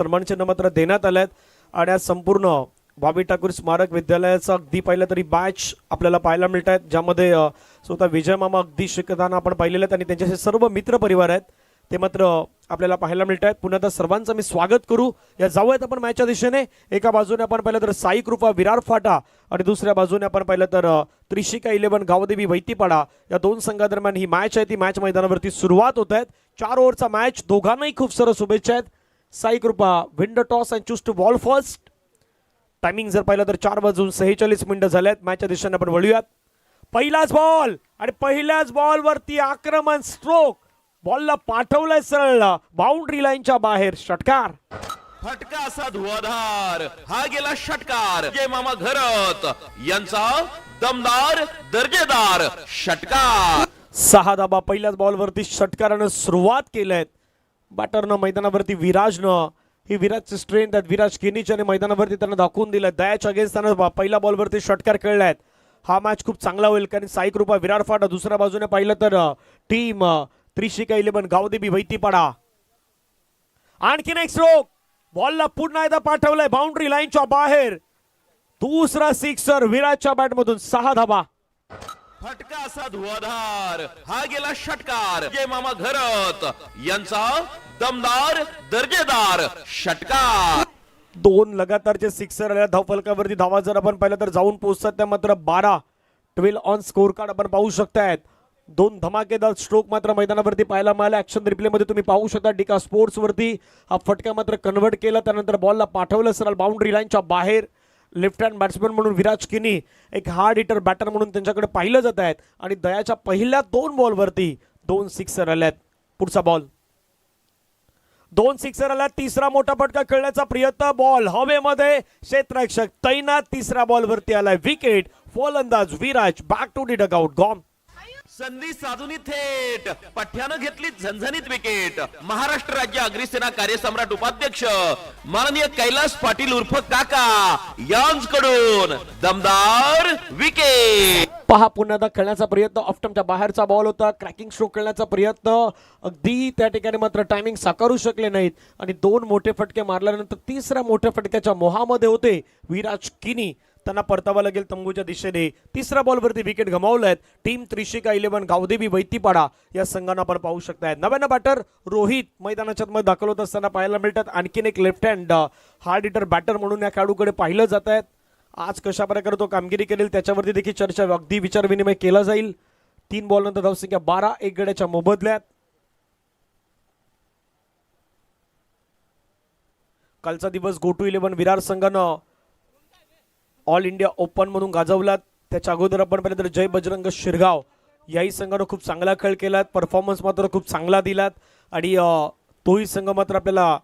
सन्मानचिन्ह मात्र देण्यात आले आहेत आणि आज संपूर्ण बॉबी ठाकूर स्मारक विद्यालयाचा अगदी पाहिलं तरी बॅच आपल्याला पाहायला मिळत आहेत, ज्यामध्ये स्वतः विजय मामा अगदी शिकताना आपण पाहिलेले आहेत आणि त्यांचे सर्व मित्र परिवार आहेत ते मात्र आपल्याला पाहायला मिळत आहेत। पुन्हा एकदा सर्वांचं मी स्वागत करू या जाऊयात आपण मॅचच्या दिशेने। एका बाजूने आपण पाहिलं तर साई कृपा विरार फाटा आणि दुसऱ्या बाजूने आपण पाहिलं तर त्रिशिका 11 गावदेवी वैतीपाडा या दोन संघादरम्यान ही मॅच आहे ती मॅच मैदानावरती सुरुवात होत आहे। 4 ओव्हरचा मॅच, दोघांनाही खूप सारं शुभेच्छा आहेत। Sai Kripa win the toss and choose to bowl first. Timing जर पाहिलं तर 4:46 झालेत। मॅचच्या दिशेने आपण वळूयात। पहिलाच बॉल आणि पहिल्याच बॉल वरती आक्रमण स्ट्रोक, बॉलला पाठवलंय सरळ बाउंड्री लाईनच्या बाहेर, षटकार। फटका असा धुवाधार, हा गेला षटकार। जय मामा घरत यांचा दमदार दर्जेदार षटकार। 6 धाबा पहिल्याच बॉलवरती षटकारानं सुरुवात केलेत। बॅटरनं मैदानावरती विराजनं, ही विराजची स्ट्रेंथ आहे। विराज किनीच्याने मैदानावरती त्यांना दाखवून दिलं दयाच्या अगेन्स्ट त्यानं पहिल्या बॉलवरती षटकार खेळलाय। हा मॅच खूप चांगला होईल कारण साई कृपा विरार फाटा, दुसऱ्या बाजूने पाहिलं तर टीम त्रिशिका 11 गावदेवी वैतीपाडा। आणखीन एक स्ट्रोक, बॉलला पुन्हा एकदा पाठवलंय बाउंड्री लाईनच्या बाहेर, दुसरा सिक्सर विराजच्या बॅटमधून। 6 धाबा। फटका असा धुवाधार, हा गेला षटकार। जय मामा घरत यांचा दमदार दर्जेदार षटकार। 2 लगातारचे सिक्सर आल्या धावफलकावरती। धावा जर आपण पाहिलं तर जाऊन पोहोचतात त्या मात्र 12 ऑन स्कोर कार्ड आपण पाहू शकतायत। 2 धमाकेदार स्ट्रोक मात्र मैदानावरती पाहायला मिळाले। ऍक्शन रिप्ले मध्ये तुम्ही पाहू शकता डिका स्पोर्ट्स वरती हा फटका मात्र कन्वर्ट केला, त्यानंतर बॉलला पाठवलं सरळ बाउंड्री लाईनच्या बाहेर। लेफ्ट हँड बॅट्समन म्हणून विराज किनी एक हार्ड हिटर बॅटर म्हणून त्यांच्याकडे पाहिलं जात आहेत आणि दयाच्या पहिल्या 2 बॉलवरती 2 सिक्सर आल्यात। पुढचा बॉल, 2 सिक्सर आल्यात। तिसरा मोठा फटका खेळण्याचा प्रयत्न, बॉल हवेमध्ये, क्षेत्ररक्षक तैनात। तिसऱ्या बॉलवरती आलाय विकेट। फलंदाज Viraj back to the dugout, gone. संधी साधून थेट पठ्यानं घेतली झणझणीत विकेट। महाराष्ट्र राज्य अग्निसेना कार्यसम्राट उपाध्यक्ष माननीय कैलास पाटील उर्फ काका यांच्याकडून दमदार विकेट। पहा पुन्हा एकदा खेळण्याचा प्रयत्न, ऑफस्टंपच्या बाहेरचा बॉल होता। क्रॅकिंग स्ट्रोक खेळण्याचा प्रयत्न, अगदी त्या ठिकाणी मात्र टायमिंग साकारू शकले नाहीत आणि 2 मोठे फटके मारल्यानंतर तिसऱ्या मोठ्या फटक्याच्या मोहामध्ये होते विराज किनी। त्यांना परतावा लागेल तंबूच्या दिशेने। तिसऱ्या बॉलवरती विकेट गमावल्यात टीम त्रिशिका 11 गावदेवी वैतीपाडा या संघांना आपण पाहू शकताय। नव्यानं बॅटर रोहित मैदानाच्या मध्ये दाखल होत असताना पाहायला मिळतात। आणखीन एक left hand hard hitter batter म्हणून या खेळाडूकडे पाहिलं जात आहे। आज कशा प्रकारे तो कामगिरी करेल त्याच्यावरती देखील चर्चा, अगदी विचार विनिमय केला जाईल। 3 बॉल नंतर धावसंख्या 12, 1 गड्याच्या मोबदल्यात। कालचा दिवस गो टू 11 विरार संघानं ऑल इंडिया ओपन म्हणून गाजवलात। त्याच्या अगोदर आपण पाहिलं तर जय बजरंग शिरगाव याही संघानं खूप चांगला खेळ केलात, परफॉर्मन्स मात्र खूप चांगला दिलात आणि तोही संघ मात्र आपल्याला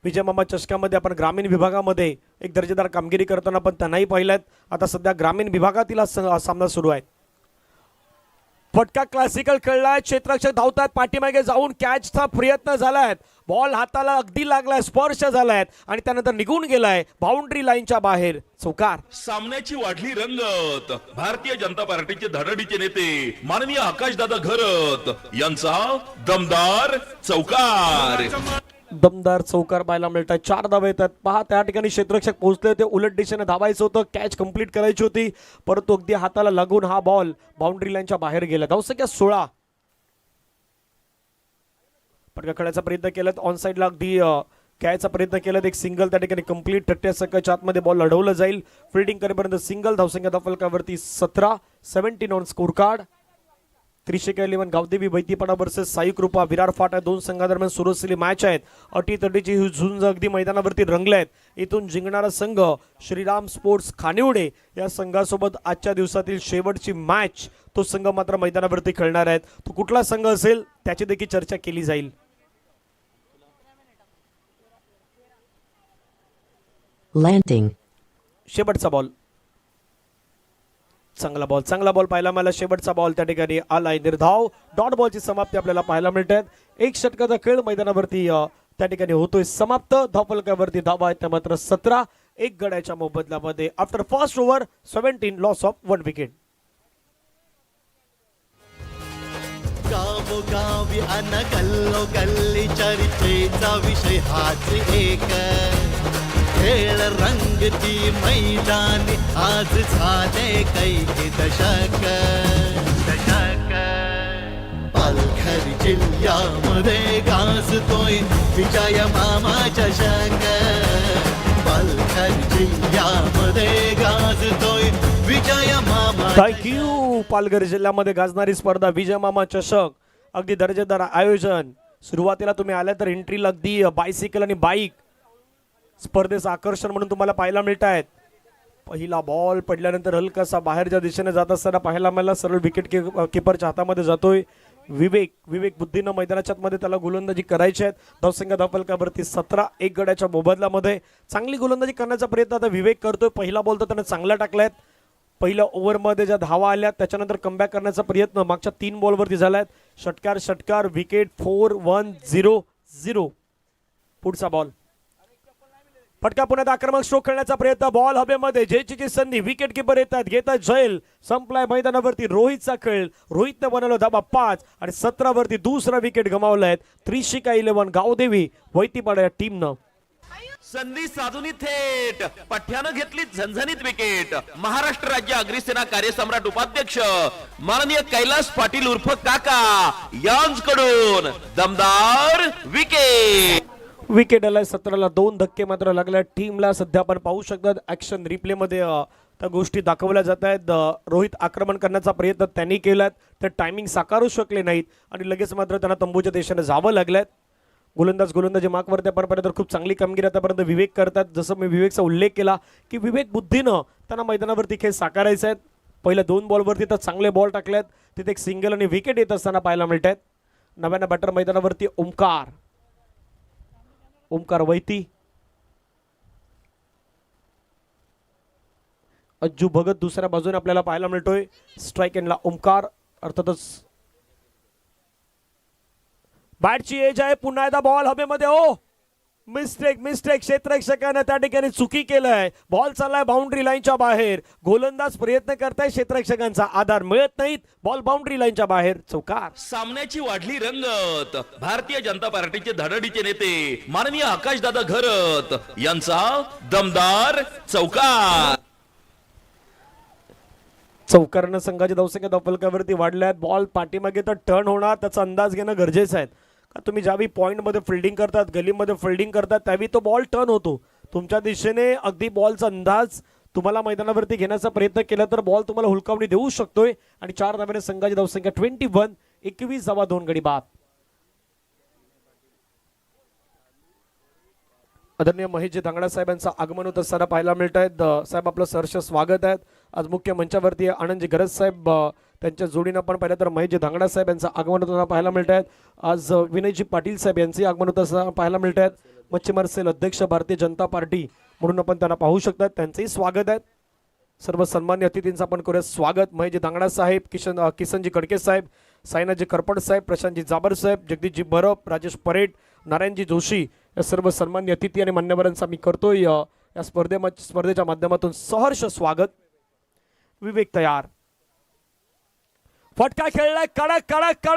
विजय मामा चषकामध्ये आपण ग्रामीण विभागामध्ये एक दर्जेदार कामगिरी करताना पण त्यांनाही पाहिलात। आता सध्या ग्रामीण विभागातील सामना सुरू आहे। फटका क्लासिकल खेळलाय, क्षेत्ररक्षक धावतात, पाठीमागे जाऊन कॅचचा प्रयत्न झालाय, बॉल हाताला अगदी लागलाय, स्पर्श झालाय आणि त्यानंतर निघून गेलाय बाउंड्री लाईनच्या बाहेर, चौकार। सामन्याची वाढली रंगत। भारतीय जनता पार्टीचे धडडीचे नेते माननीय आकाशदादा घरत यांचा दमदार चौकार। दमदार चौकार पाहायला मिळतात। 4 धावा येतात। पहा त्या ठिकाणी क्षेत्ररक्षक पोहोचले होते, उलट दिशेने धावायचं होतं, कॅच कंप्लीट करायची होती, परंतु अगदी हाताला लागून हा बॉल बाउंड्री लाईनच्या बाहेर गेला। धावसंख्या 16। फटका खेळायचा प्रयत्न केलात, ऑन साईडला अगदी कॅचचा प्रयत्न केलात, एक सिंगल त्या ठिकाणी कंप्लीट टट्ट्या सकाळच्या आतमध्ये बॉल लढवलं जाईल। फिल्डिंग करेपर्यंत सिंगल। धावसंख्या धावफलकावरती 17, 17 on score card. Trishika 11 Gavdevi Vaitipada versus Sai Krupa Virar फाटा 2 संघादरम्यान सुरू असलेली मॅच आहेत। अटीतटीची ही झुंज अगदी मैदानावरती रंगले आहेत। इथून जिंकणारा संघ श्रीराम स्पोर्ट्स खानिवडे या संघासोबत आजच्या दिवसातील शेवटची मॅच तो संघ मात्र मैदानावरती खेळणार आहेत। तो कुठला संघ असेल त्याची देखील चर्चा केली जाईल। लँडिंग, शेवटचा बॉल, चांगला बॉल पाहायला मिळाला। शेवटचा बॉल त्या ठिकाणी आलाय निर्धाव। डॉट बॉलची समाप्ती आपल्याला पाहायला मिळते। 1 षटकाचा खेळ मैदानावरती त्या ठिकाणी होतोय समाप्त। धावफलकावरती धावा आहेत त्या मात्र 17, 1 गड्याच्या मोबदल्यामध्ये। After first over 17 loss of 1 wicket. गावोगावी अन गल्लो गल्ली चर्चेचा विषय हाच एक. खेळ रंगती मैदानी आज झाले कैकी दशक. पालघर जिल्ह्यामध्ये गाजतोय विजय मामा चषक. पालघर जिल्ह्यामध्ये गाजतोय विजय मामा. थँक्यू. पालघर जिल्ह्यामध्ये गाजणारी स्पर्धा विजय मामा चषक, अगदी दर्जेदार आयोजन. सुरुवातीला तुम्ही आल्या तर एंट्रीला अगदी बायसिकल आणि बाईक स्पर्धेचं आकर्षण म्हणून तुम्हाला पाहायला मिळत आहेत. पहिला बॉल पडल्यानंतर हलकासा बाहेरच्या दिशेने जात असताना पाहायला मिळाला, सरळ विकेट किपरच्या हातामध्ये जातोय विवेक बुद्धीनं मैदानाच्या मध्ये त्याला गोलंदाजी करायची आहेत. धावसंख्या धावफलकावरती 17, 1 गड्याच्या मोबदल्यामध्ये चांगली गोलंदाजी करण्याचा प्रयत्न आता विवेक करतोय. पहिला बॉल तर त्यानं चांगला टाकलाय. पहिल्या ओव्हरमध्ये ज्या धावा आल्या त्याच्यानंतर कमबॅक करण्याचा प्रयत्न मागच्या 3 बॉलवरती झालाय. षटकार विकेट. 4-1-0-0. पुढचा बॉल फटका, पुण्यात आक्रमक स्ट्रोक खेळण्याचा प्रयत्न. बॉल हवेमध्ये, जयची संधी. विकेट किपर येतात, घेतात जैल. संपलाय मैदानावरती रोहितचा खेळ. रोहितने बनवलं धाबा 5 आणि 17 वरती दुसरा विकेट गमावलाय. त्रिशिका 11 गावदेवी वैतीपाडा या टीमनं. संधी साधून थेट पठ्यानं घेतली झणझणीत विकेट. महाराष्ट्र राज्य अग्निसेना कार्यसम्राट उपाध्यक्ष माननीय कैलास पाटील उर्फ काका यांच्याकडून दमदार विकेट. विकेट आलाय 17ला. 2 धक्के मात्र लागल्या टीमला. सध्या आपण पाहू शकतात ऍक्शन रिप्ले मध्ये त्या गोष्टी दाखवल्या जात आहेत. रोहित आक्रमण करण्याचा प्रयत्न त्यांनी केलाय, तर टायमिंग साकारू शकले नाहीत आणि लगेच मात्र त्यांना तंबूच्या दिशेने जावं लागलंय. गोलंदाजी मार्कवरती आपण खूप चांगली कामगिरी आतापर्यंत विवेक करतात. जसं मी विवेकचा उल्लेख केला की विवेक बुद्धीनं त्यांना मैदानावरती खेळ साकारायचे आहेत. पहिल्या 2 बॉलवरती तर चांगले बॉल टाकलेत. तिथे एक सिंगल आणि विकेट येत असताना पाहायला मिळत आहेत. नव्यानं बॅटर मैदानावरती ओमकार वैती. अज्जू भगत दुसऱ्या बाजूने आपल्याला पाहायला मिळतोय. स्ट्राइक एंडला ओमकार. अर्थातच बॅटची एज आहे. पुन्हा एकदा बॉल हवेमध्ये. ओ मिस्टेक क्षेत्ररक्षकाने त्या ठिकाणी चुकी केलंय. बॉल चाललाय बाउंड्री लाईनच्या बाहेर. गोलंदाज प्रयत्न करताय, क्षेत्ररक्षकांचा आधार मिळत नाहीत. बॉल बाउंड्री लाईनच्या बाहेर. चौकार. सामन्याची वाढली रंगत. भारतीय जनता पार्टीचे धडडीचे नेते माननीय आकाशदादा घरत यांचा दमदार चौकार. चौकारानं संघाची धावसंख्या धावफलकावरती वाढल्यात. बॉल पाठीमागे तर टर्न होणार, त्याचा अंदाज घेणं गरजेचं आहे. का तुम्ही ज्यावेळी पॉईंटमध्ये फिल्डिंग करतात, गलीमध्ये फिल्डिंग करतात, त्यावेळी तो बॉल टर्न होतो तुमच्या दिशेने. अगदी बॉलचा अंदाज तुम्हाला मैदानावरती घेण्याचा प्रयत्न केला तर बॉल तुम्हाला हुलकावणी देऊ शकतोय. आणि 4 धाब्याने संघाची धावसंख्या 21. 21 गडी बाद. आदरणीय महेशजी धांगडा साहेबांचं आगमन होत असताना पाहायला मिळत आहेत. साहेब आपलं सहर्ष स्वागत आहे. आज मुख्य मंचावरती आनंदजी गरज साहेब, त्यांच्या जोडीनं आपण पाहिलं तर महेशजी धांगडा साहेब यांचं आगमन होताना पाहायला मिळत आहेत. आज विनयजी पाटील साहेब यांचे आगमन होत असताना पाहायला मिळत आहेत. मच्छीमार सेल अध्यक्ष भारतीय जनता पार्टी म्हणून आपण त्यांना पाहू शकतात. त्यांचंही स्वागत आहे. सर्व सन्मान्य अतिथींचं आपण करूया स्वागत. महेशजी धांगडा साहेब, किसनजी खडके साहेब, साईनाथजी करपड साहेब, प्रशांतजी जाबर साहेब, जगदीशजी बरप, राजेश परेड, नारायणजी जोशी या सर्व सन्मान्य अतिथी आणि मान्यवरांचा मी करतोय या स्पर्धेच्या माध्यमातून सहर्ष स्वागत. विवेक तयार. फटका खेळलाय. कडक.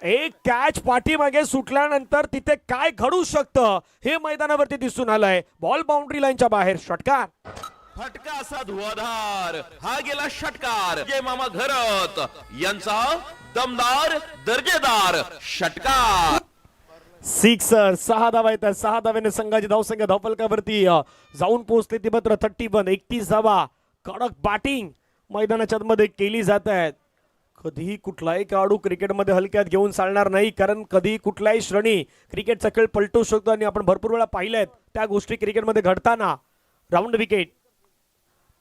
एक कॅच पाठीमागे सुटल्यानंतर तिथे काय घडू शकतं हे मैदानावरती दिसून आलंय. बॉल बाउंड्री लाईनच्या बाहेर. षटकार. फटका असा धुवाधार. हा गेला षटकार. जय मामा घरत यांचा दमदार दर्जेदार षटकार. सिक्सर. 6 धावा येतात. 6 धाव्याने संघाची धावसंख्या धावफलकावरती जाऊन पोहोचते. ती मात्र 31. 31 धावा. कडक बॅटिंग मैदानाच्या मध्ये केली जात आहेत. कधीही कुठलाही खेळाडू क्रिकेटमध्ये हलक्यात घेऊन चालणार नाही, कारण कधीही कुठल्याही श्रेणी क्रिकेटचा खेळ पलटू शकतो आणि आपण भरपूर वेळा पाहिल्यात त्या गोष्टी क्रिकेटमध्ये घडताना. Round wicket.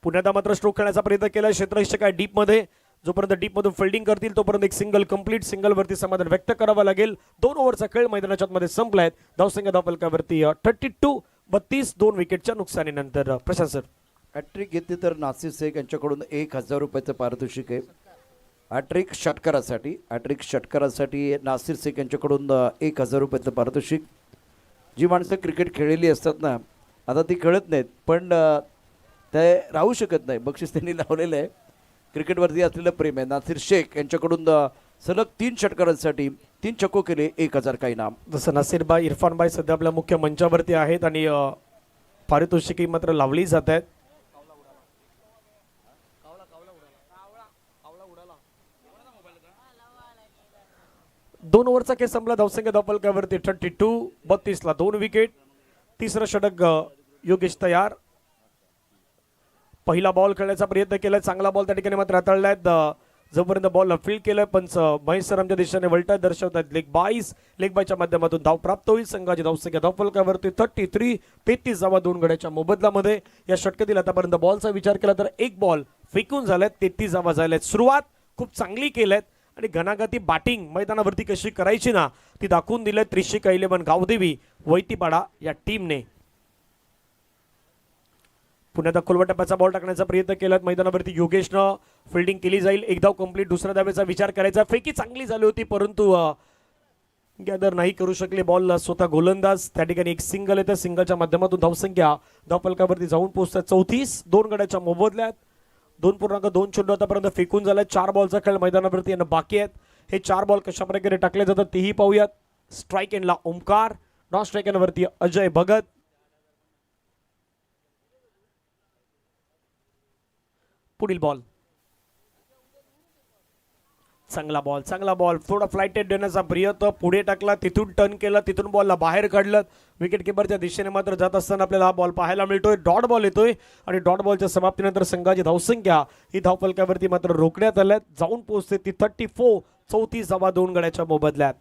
पुण्यात मात्र स्ट्रोक खेळण्याचा प्रयत्न केला. क्षेत्ररक्षक आहे डीपमध्ये. जोपर्यंत डीपमधून फिल्डिंग करतील तोपर्यंत एक सिंगल कंप्लीट. सिंगलवरती समाधान व्यक्त करावं लागेल. 2 ओव्हरचा खेळ मैदानाच्या मध्ये संपलाय. धावसंख्या धावफलकावरती 32. 2 विकेटच्या नुकसानीनंतर. प्रशांत सर. हॅट्रिक घेतली तर नासिर शेख यांच्याकडून 1000 रुपयाचं पारितोषिक आहे. हॅट्रिक षटकारासाठी नासिर शेख यांच्याकडून 1000 रुपयाचं पारितोषिक. जी माणसं क्रिकेट खेळलेली असतात ना, आता ती खेळत नाहीत, पण ते राहू शकत नाही. बक्षीस त्यांनी लावलेलं आहे. क्रिकेटवरती असलेलं प्रेम आहे. नासिर शेख यांच्याकडून सलग 3 षटकारांसाठी 3 चक्को केले, 1000 का इनाम. जसं नसीरबाई इरफानबाई सध्या आपल्या मुख्य मंचावरती आहेत आणि पारितोषिकी मात्र लावली जात आहेत. दोन ओव्हरचा खेळ संपला. धावसंख्या धावफलकावरती 32, 32ला 2 विकेट. तिसरं षटक योगेश तयार. पहिला बॉल खेळण्याचा प्रयत्न केलाय, चांगला बॉल त्या ठिकाणी मात्र हाताळलाय. जोपर्यंत बॉलला फील्ड केलंय पंच महेश सरांच्या दिशेने वलटा दर्शवतात. लेग बायच्या माध्यमातून धाव प्राप्त होईल. संघाची धावसंख्या धावफलकावरती 33, 33 धावा 2 गड्याच्या मोबदल्यामध्ये. या षटकातील आतापर्यंत बॉलचा विचार केला तर एक बॉल फेकून झालाय, 33 धावा झाल्यात. सुरुवात खूप चांगली केल्यात आणि घनाघाती बॅटिंग मैदानावरती कशी करायची ना ती दाखवून दिली त्रिशिका 11 गावदेवी वैतीपाडा या टीमने. पुन्हा खोलवा टप्प्याचा बॉल टाकण्याचा प्रयत्न केला मैदानावरती. योगेशनं फिल्डिंग केली जाईल. एक धाव कंप्लीट. दुसऱ्या धावेचा विचार करायचा. फेकी चांगली झाली होती परंतु गॅदर नाही करू शकले बॉल स्वतः गोलंदाज. त्या ठिकाणी एक सिंगल येतं. सिंगलच्या माध्यमातून धावसंख्या धावफलकावरती जाऊन पोहोचतात 34, 2 गड्याच्या मोबदल्यात. 2.2 चेंडू आतापर्यंत फेकून झालाय. 4 बॉलचा खेळ मैदानावरती यांना बाकी आहेत. हे 4 बॉल कशा प्रकारे टाकले जातात तेही पाहूयात. स्ट्राईक एंडला ओमकार, नॉन स्ट्राईक एंडवरती अजय भगत. पुढील बॉल चांगला बॉल थोडा फ्लाइटेड देण्याचा प्रयत्न. पुढे टाकला, तिथून टर्न केला, तिथून बॉलला बाहेर काढलं. विकेट किपरच्या दिशेने मात्र जात असताना आपल्याला हा बॉल पाहायला मिळतोय. डॉट बॉल येतोय आणि डॉट बॉलच्या समाप्तीनंतर संघाची धावसंख्या ही धावफलकावरती मात्र रोखण्यात आल्यात. जाऊन पोहोचते ती 34, 34 धावा 2 गड्याच्या मोबदल्यात.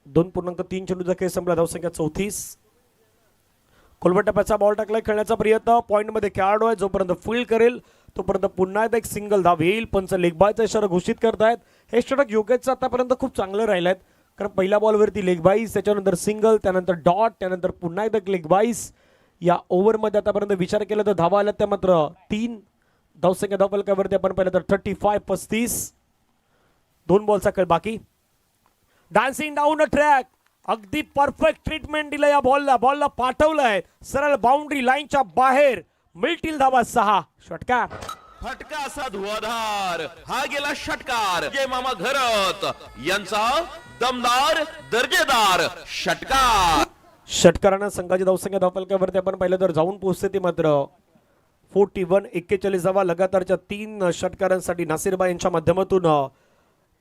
.3 चेंडूचा खेळ संपला. धावसंख्या 34. खोलवा टप्प्याचा बॉल टाकलाय. खेळण्याचा प्रयत्न. पॉइंट मध्ये खेळाडू आहे. जोपर्यंत फील्ड करेल तोपर्यंत पुन्हा एकदा एक सिंगल धाव येईल. पंच लेग बायचा इशारा घोषित करतायत. हे षटक योगेशचं आतापर्यंत खूप चांगलं राहिलं आहे. कारण पहिल्या बॉलवरती लेग बाईस, त्याच्यानंतर सिंगल, त्यानंतर डॉट, त्यानंतर पुन्हा एकदा लेग बाईस. या ओव्हरमध्ये आतापर्यंत विचार केला तर धावा आल्या त्या मात्र 3. धावसंख्या धावफलकावरती आपण पाहिलं तर 35, 35. 2 बॉलचा खेळ बाकी. Dancing down a track. अगदी परफेक्ट ट्रीटमेंट दिलं या बॉलला पाठवलंय सरळ बाउंड्री लाईनच्या बाहेर. मिळतील धावा 6. षटकार फटका असा धुवाधार. हा गेला षटकार. जय मामा घरत यांचा दमदार दर्जेदार षटकार. षटकारानं संघाची धावसंख्या धावफलकावरती आपण पाहिलं तर जाऊन पोहोचते ती मात्र 41, 41 धावा. लगातारच्या 3 षटकारांसाठी नासिरबाई यांच्या माध्यमातून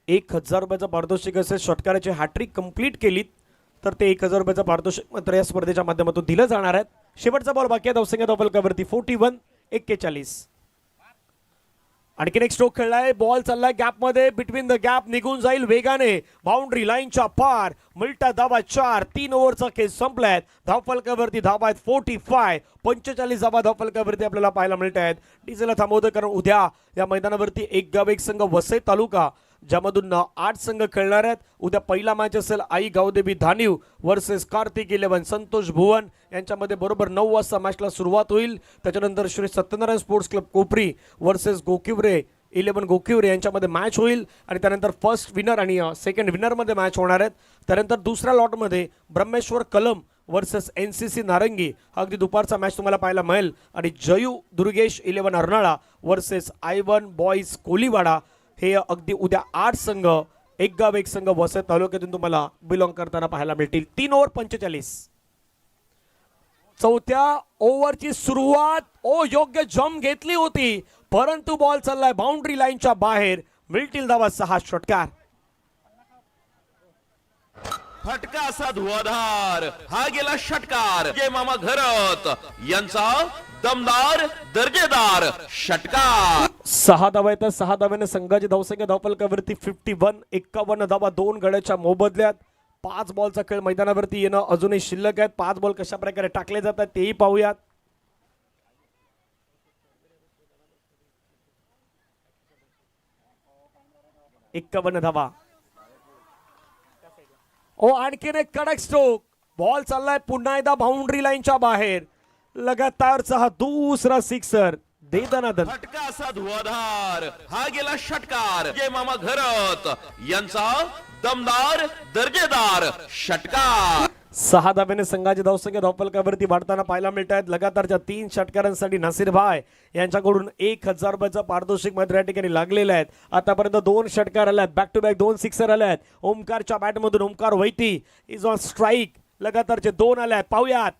1000 रुपयाचं पारितोषिक असेल. षटकाराची हॅट्रिक कंप्लीट केली तर ते 1000 रुपयाचं पारितोषिक मात्र या स्पर्धेच्या माध्यमातून दिलं जाणार आहे. शेवटचा बॉल बाकी आहे धावसंख्या धावफलकावरती 41, 41. आणखीन एक स्ट्रोक खेळलाय. बॉल चाललाय गॅप मध्ये. बिटवीन द गॅप निघून जाईल वेगाने. बाउंड्री लाईनच्या पार. मिळता धावा 4. 3 ओव्हरचा खेळ संपलाय. धावफलकावरती धावा आहेत 45, 45 धावा धावफलकावरती आपल्याला पाहायला मिळत आहेत. डिझेलला थांबवतं कारण उद्या या मैदानावरती एक गाव एक संघ वसई तालुका ज्यामधून 8 संघ खेळणार आहेत. उद्या पहिला मॅच असेल आई गावदेवी धानीव वर्सेस कार्तिक 11 संतोष भुवन यांच्यामध्ये. बरोबर 9 वाजता मॅचला सुरुवात होईल. त्याच्यानंतर श्री सत्यनारायण स्पोर्ट्स क्लब कोपरी वर्सेस गोकिवरे 11 गोकिवरे यांच्यामध्ये मॅच होईल आणि त्यानंतर फर्स्ट विनर आणि सेकंड विनरमध्ये मॅच होणार आहेत. त्यानंतर दुसऱ्या लॉटमध्ये ब्रह्मेश्वर कलम वर्सेस NCC नारंगी हा अगदी दुपारचा मॅच तुम्हाला पाहायला मिळेल. आणि Jayu Durgesh 11 Arnala versus I1 boys Koliwada हे अगदी उद्या 8 संघ एक गाव एक संघ वसई तालुक्यातून तुम्हाला बिलॉंग करताना पाहायला मिळतील. 3 ओव्हर 45. चौथ्या ओव्हरची सुरुवात. योग्य जम घेतली होती परंतु बॉल चाललाय बाउंड्री लाईनच्या बाहेर. मिळतील धावा 6. षटकार फटका असा धुवाधार. हा गेला षटकार. जय मामा घरत यांचा दमदार दर्जेदार षटकार. 6 धावा येतात. 6 धाव्याने संघाची धावसंख्या धावफलकावरती 51, 51 धावा 2 गड्याच्या मोबदल्यात. 5 बॉलचा खेळ मैदानावरती येणं अजूनही शिल्लक आहेत. 5 बॉल कशा प्रकारे टाकले जातात तेही पाहूयात. एक्कावन्न धावा. आणखीन एक कडक स्ट्रोक. बॉल चाललाय पुन्हा एकदा बाउंड्री लाईनच्या बाहेर. लगातारचा हा दुसरा सिक्सर. दे दनादन. फटका असा धुवाधार. हा गेला षटकार. जय मामा घरत यांचा दमदार दर्जेदार षटकार. 6 धाब्याने संघाची धावसंख्या धावफलकावरती वाढताना पाहायला मिळत आहेत. लगातारच्या 3 षटकारांसाठी नासिर भाई यांच्याकडून 1000 रुपयाचं पारितोषिक मात्र या ठिकाणी लागलेलं आहेत. आतापर्यंत 2 षटकार आले आहेत, बॅक टू बॅक 2 सिक्सर आले आहेत. ओमकारच्या बॅटमधून ओमकार वैती इज ऑन स्ट्राईक. लगातारचे 2 आले आहेत. पाहूयात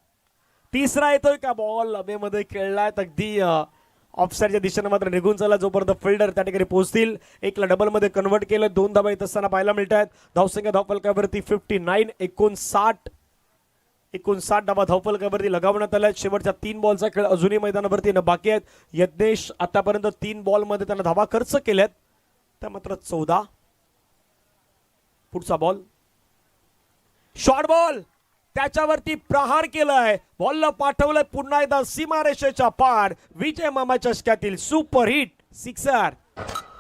तिसरा येतोय का. बॉल हवेमध्ये खेळलाय, अगदी ऑफसाईडच्या दिशेने मात्र निघून चालला. जोपर्यंत फिल्डर त्या ठिकाणी पोहोचतील. 1 ला डबल मध्ये कन्वर्ट केलं. 2 धाबा येत असताना पाहायला मिळत आहेत. धावसंख्या धावफलकावरती 59 59 धाबा धावफलकावरती लगावण्यात आल्या. शेवटच्या 3 बॉलचा खेळ अजूनही मैदानावरती बाकी आहेत. यज्ञेश आतापर्यंत 3 बॉलमध्ये त्यांना धावा खर्च केल्यात, त्या मात्र 14. पुढचा बॉल शॉर्ट बॉल, त्याच्यावरती प्रहार केलाय. बॉलला पाठवलंय पुन्हा एकदा सीमारेषेच्या पार. विजय मामा चषकातील सुपर हिट सिक्सर.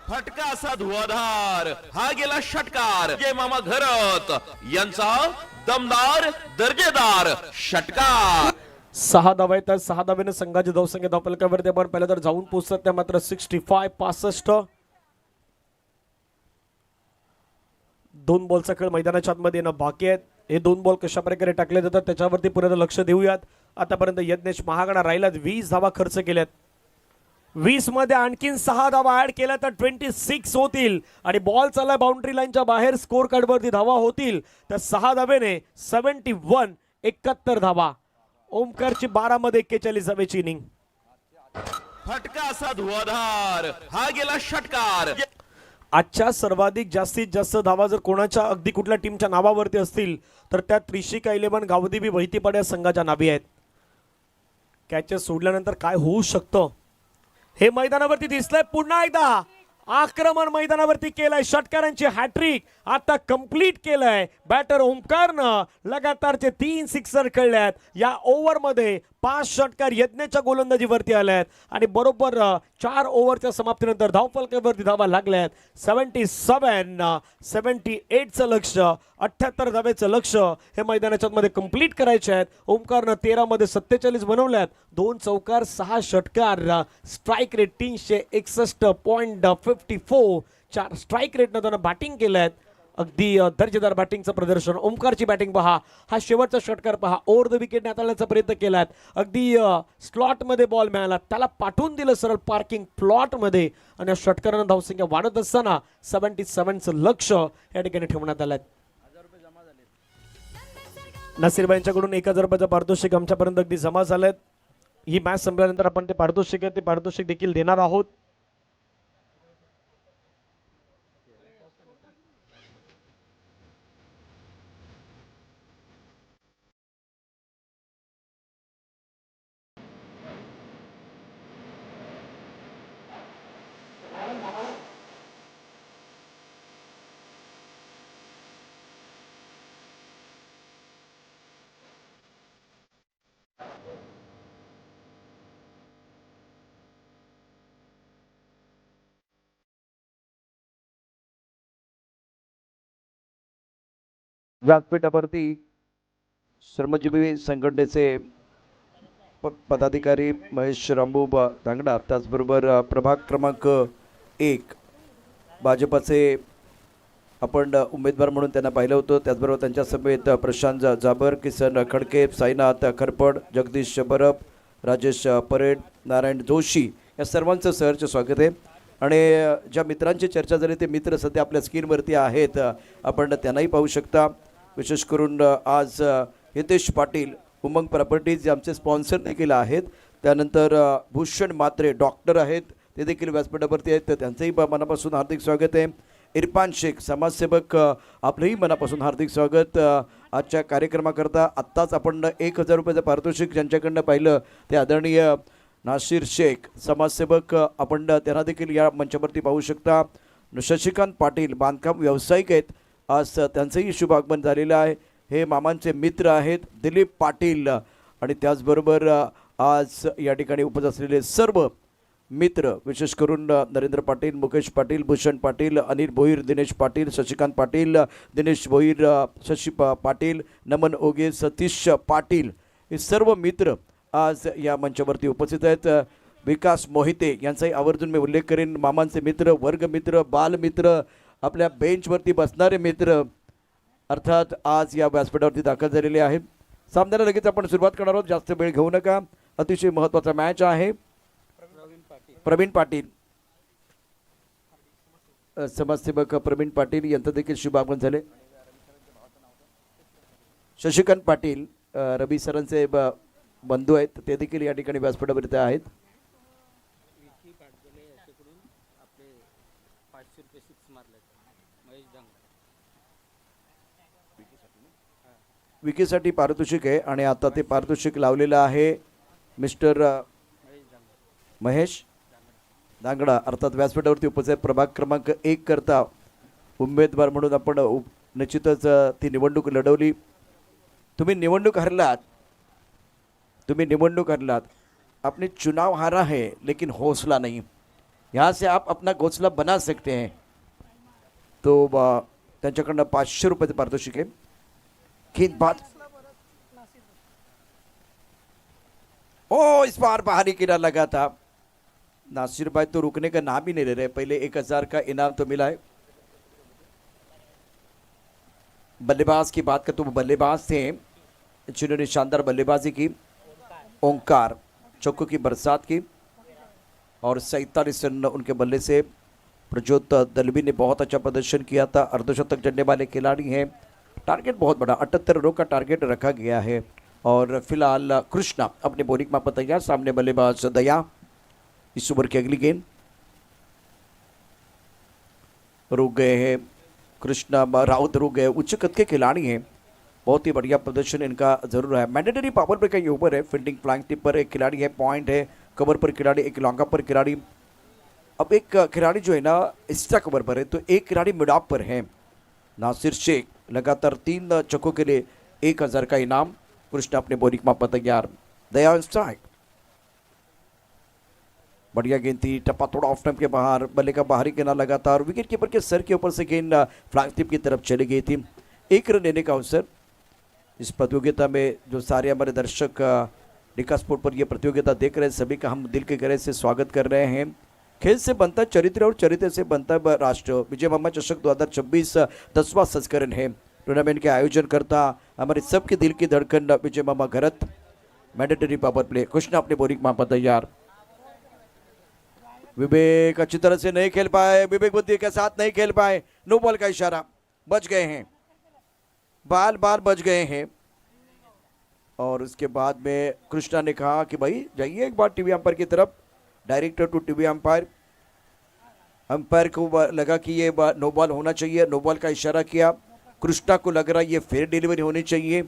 फटका असा धुवाधार, हा गेला षटकार. विजय मामा घरत यांचा दमदार दर्जेदार षटकार. 6 धावा येतात. 6 धाब्याने संघाची धावसंख्या धावफलकावरती आपण पहिला तर जाऊन पोहोचतात, त्या मात्र 65. 2 बॉलचा खेळ मैदानाच्या आतमध्ये येणं बाकी आहेत. हे 2 बॉल कशा प्रकारे टाकले जातात त्याच्यावरती पुन्हा लक्ष देऊयात. आतापर्यंत यज्ञेश महागडा राहिलात. 20 धावा खर्च केल्यात. 20 मध्ये आणखीन 6 धावा ऍड केल्या तर 26 होतील. आणि बॉल चालला बाउंड्री लाईनच्या बाहेर. स्कोर कार्डवरती धावा होतील. तर 6 धाब्याने 71 71 धावा. ओमकारची 12 मध्ये 41 धावेची इनिंग. फटका असा धुवाधार, हा गेला षटकार. आजच्या सर्वाधिक जास्तीत जास्त धावा जर कोणाच्या अगदी कुठल्या टीमच्या नावावरती असतील तर त्या त्रिशिका 11 गावदेवी वैतीपाड्या संघाच्या नावी आहेत. कॅचेस सोडल्यानंतर काय होऊ शकतं हे मैदानावरती दिसलंय. पुन्हा एकदा आक्रमण मैदानावरती केलंय. षटकारांची हॅट्रिक आता कंप्लीट केलंय बॅटर ओमकारनं. लगातारचे 3 सिक्सर खेळल्यात. या ओव्हरमध्ये 5 षटकार यज्ञच्या गोलंदाजीवरती आल्यात आणि बरोबर 4 ओव्हरच्या समाप्तीनंतर धावफलकावरती धावा लागल्यात. 77 78चं लक्ष, 78 धावेचं लक्ष हे मैदानाच्या मध्ये कंप्लीट करायचे आहेत. ओमकारनं 13 मध्ये 47 बनवल्यात. 2 चौकार 6 षटकार. Strike rate 361.54. 4 स्ट्राईक रेटनं त्यांना बॅटिंग केलंय. अगदी दर्जेदार बॅटिंगचं प्रदर्शन. ओमकारची बॅटिंग पहा. हा शेवटचा षटकार पहा. ओव्हर द विकेट हाताळण्याचा प्रयत्न केलाय. अगदी स्लॉटमध्ये बॉल मिळाला, त्याला पाठवून दिलं सरळ पार्किंग प्लॉटमध्ये आणि या षटकारानं धावसंख्या वाढत असताना 77चं लक्ष या ठिकाणी ठेवण्यात आलंय. नसीरबाईंच्याकडून 1000 रुपयाचं पारितोषिक आमच्यापर्यंत अगदी जमा झालंय. ही मॅच संपल्यानंतर आपण ते पारितोषिक देखील देणार आहोत. व्यासपीठावरती श्रमजीवी संघटनेचे पदाधिकारी महेश रामभाऊ धांगडा, त्याचबरोबर प्रभाग क्रमांक 1 भाजपाचे आपण उमेदवार म्हणून त्यांना पाहिलं होतं. त्याचबरोबर त्यांच्या समेत प्रशांत जाबर, किसन खडके, साईनाथ खरपड, जगदीश बरप, राजेश परेड, नारायण जोशी या सर्वांचं सहर्ष स्वागत आहे. आणि ज्या मित्रांची चर्चा झाली ते मित्र सध्या आपल्या स्क्रीनवरती आहेत, आपण त्यांनाही पाहू शकता. विशेष करून आज हितेश पाटील उमंग प्रॉपर्टीज जे आमचे स्पॉन्सर देखील आहेत. त्यानंतर भूषण म्हात्रे डॉक्टर आहेत, ते देखील व्यासपीठावरती आहेत, तर त्यांचंही मनापासून हार्दिक स्वागत आहे. इरफान शेख समाजसेवक, आपलंही मनापासून हार्दिक स्वागत. आजच्या कार्यक्रमाकरता आत्ताच आपण 1000 रुपयाचं पारितोषिक ज्यांच्याकडनं पाहिलं ते आदरणीय नासिर शेख समाजसेवक, आपण त्यांना देखील या मंचावरती पाहू शकता. शशिकांत पाटील बांधकाम व्यावसायिक आहेत, आज त्यांचंही शुभ आगमन झालेलं आहे. हे मामांचे मित्र आहेत दिलीप पाटील. आणि त्याचबरोबर आज या ठिकाणी उपस्थित असलेले सर्व मित्र, विशेष करून नरेंद्र पाटील, मुकेश पाटील, भूषण पाटील, अनिल भोईर, दिनेश पाटील, शशिकांत पाटील, दिनेश भोईर, शशी पाटील, नमन ओगे, सतीश पाटील, हे सर्व मित्र आज या मंचावरती उपस्थित आहेत. विकास मोहिते यांचाही आवर्जून मी उल्लेख करेन. मामांचे मित्र, वर्गमित्र, बालमित्र, आपल्या बेंचवरती बसणारे मित्र, अर्थात आज या व्यासपीठावरती दाखल झालेले आहे. सामन्याला लगेच आपण सुरुवात करणार आहोत. जास्त वेळ घेऊ नका. अतिशय महत्त्वाचा मॅच आहे. प्रवीण पाटील समाजसेवक प्रवीण पाटील यांचं देखील शुभागमन झाले. शशिकांत पाटील रवी सरांचे बंधू आहेत, ते देखील या ठिकाणी व्यासपीठावरती आहेत. विकीसाठी पारितोषिक आहे आणि आता ते पारितोषिक लावलेलं आहे मिस्टर महेश दांगडा. अर्थात व्यासपीठावरती उपस्थित प्रभाग क्रमांक 1 करता उमेदवार म्हणून आपण निश्चितच ती निवडणूक लढवली. तुम्ही निवडणूक हरलात. आपने चुनाव हारा है लेकिन हौसला नहीं. यहाँ से आप अपना घोंसला बना सकते हैं. तो त्यांच्याकडनं 500 रुपयाचं पारितोषिक आहे. गेंदबाज ओ इस बार बाहरी किनारा लगा था. नासिर भाई तो रुकने का नाम ही नहीं ले रहे. पहले 1000 का इनाम तो मिला है. बल्लेबाज की बात कर तो बल्लेबाज थे जिन्होंने शानदार बल्लेबाजी की. ओंकार चौकों की बरसात की और 47 रन उनके बल्ले से. प्रज्योत दलवी ने बहुत अच्छा प्रदर्शन किया था. अर्धशतक जड़ने वाले खिलाड़ी हैं. टारगेट बहुत बड़ा 78 रनों का टारगेट रखा गया है. और फिलहाल कृष्णा अपने बॉलिंग में तैयार. सामने बल्लेबाज दया. इस ओवर की अगली गेंद रुक गए हैं. कृष्णा राउत रुक गए. उच्च कद के खिलाड़ी हैं. बहुत ही बढ़िया प्रदर्शन इनका जरूर है. मैंडेटरी पावर प्ले का ये ओवर है. फील्डिंग फ्लैंक टिप पर एक खिलाड़ी है. पॉइंट है. कवर पर खिलाड़ी, एक लॉन्गा पर खिलाड़ी. अब एक खिलाड़ी जो है ना एक्स्ट्रा कवर पर है, तो एक खिलाड़ी मिड ऑफ पर है. नासिर शेख लगातार 3 चौकों के लिए 1000 का इनाम. कृष्णा अपने बॉलिंग में तैयार. दया ऑन स्ट्राइक. बढ़िया गेंद थी. टप्पा थोड़ा ऑफ टाइम के बाहर. बल्ले का बाहरी किनारा लगातार. विकेट कीपर के सर के ऊपर से गेंद फ्लैग टिप की तरफ चली गई थी. 1 रन लेने का अवसर. इस प्रतियोगिता में जो सारे हमारे दर्शक डिका स्पोर्ट पर ये प्रतियोगिता देख रहे हैं, सभी का हम दिल के गहरे से स्वागत कर रहे हैं. खेल से बनता चरित्र और चरित्र से बनता राष्ट्र. विजय मामा चषक 2026 10वां संस्करण है. टूर्नामेंट के आयोजन करता हमारे सबके दिल की धड़कन Vijay Mama Gharat. Mandatory power play. Krishna अपने बॉलिंग में तैयार. विवेक अच्छी तरह से नहीं खेल पाए. विवेक बुद्धि के साथ नहीं खेल पाए. नो बॉल का इशारा. बच गए हैं. बाल बच गए हैं. और उसके बाद में कृष्णा ने कहा कि भाई जाइए एक बार टीवी अंपायर की तरफ. Director to TV umpire. Umpire को लगा कि ये नो बॉल होना चाहिए. नो बॉल का इशारा किया. कृष्णा को लग रहा है ये फेयर डिलीवरी होनी चाहिए.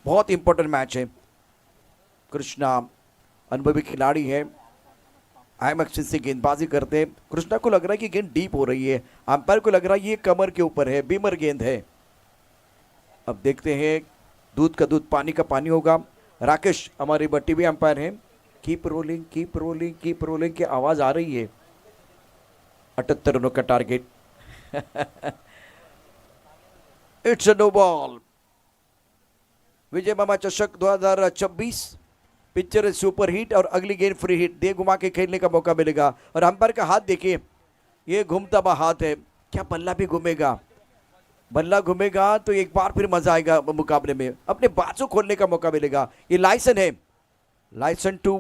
बहुत इंपॉर्टेंट मैच है. कृष्णा अनुभवी खिलाड़ी है. IMAX से गेंदबाजी करते हैं. कृष्णा को लग रहा है कि गेंद डीप हो रही है. अंपायर को लग रहा है ये कमर के ऊपर है, बीमर गेंद है. अब देखते हैं. दूध का दूध, पानी का पानी होगा. राकेश हमारे टीवी अंपायर हैं. कीप रोलिंग की आवाज आ रही है. 78 रनों का target. It's a no ball. Vijay Mama चषक 2026 पिक्चर है सुपर हिट और अगली गेंद फ्री हिट. दे घुमा के खेलने का मौका मिलेगा. और अंपायर का हाथ देखिए, ये घूमता हुआ हाथ है. क्या बल्ला भी घूमेगा? बल्ला घूमेगा तो एक बार फिर मजा आएगा मुकाबले में. अपने बाजू खोलने का मौका मिलेगा. ये लाइसन है. License to